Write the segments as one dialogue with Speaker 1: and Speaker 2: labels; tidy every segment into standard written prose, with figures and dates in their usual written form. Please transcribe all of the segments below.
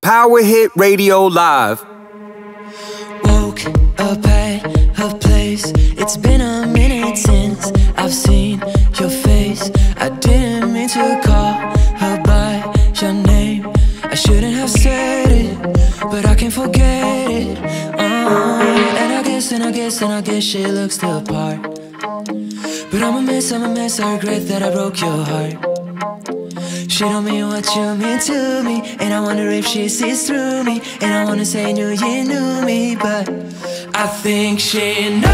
Speaker 1: Power Hit Radio Live.
Speaker 2: Woke up at her place. It's been a minute since I've seen your face. I didn't mean to call her by your name. I shouldn't have said it, but I can't forget it. And I guess she looks the part. But I'm a mess, I regret that I broke your heart. She don't mean what you mean to me, and I wonder if she sees through me. And I wanna say you knew me, but I think she knows.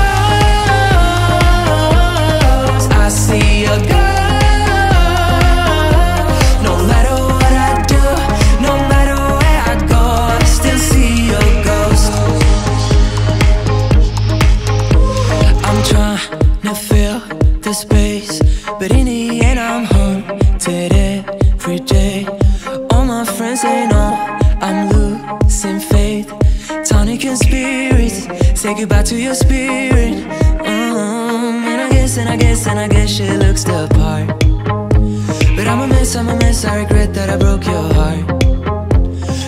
Speaker 2: I see a girl. No matter what I do, no matter where I go, I still see your ghost. I'm trying to fill the space, but in the end I'm haunted every day. All my friends, they know I'm losing faith. Tonic and spirits, say goodbye to your spirit. And I guess she looks the part. But I'm a mess, I regret that I broke your heart.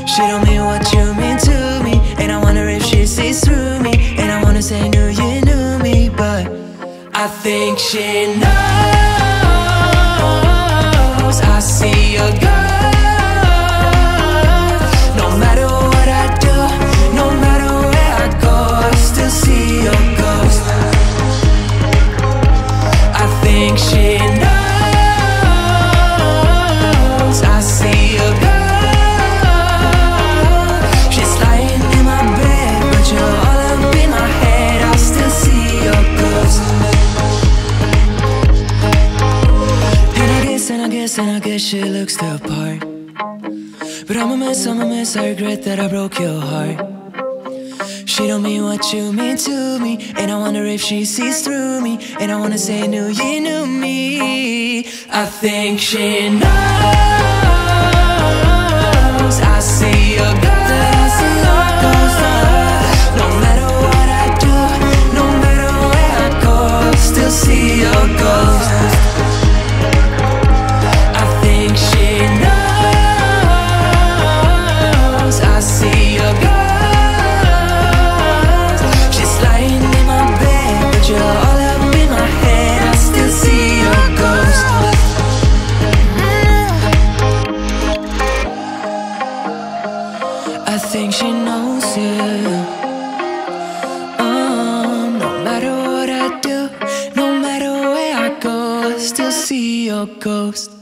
Speaker 2: She don't mean what you mean to me, and I wonder if she sees through me. And I wanna say you knew me, but I think she knows. I see a girl. No matter what I do, no matter where I go, I still see your ghost. I think she knows. I see a girl. She's lying in my bed, but you're all up in my head. I still see your ghost. And I guess she looks the part. But I'm a mess, I regret that I broke your heart. She don't mean what you mean to me, and I wonder if she sees through me. And I wanna say you knew me. I think she knows. I see a girl. No matter what I do, no matter where I go, I still see your ghost. I think she knows it. No matter what I do, no matter where I go, I still see your ghost.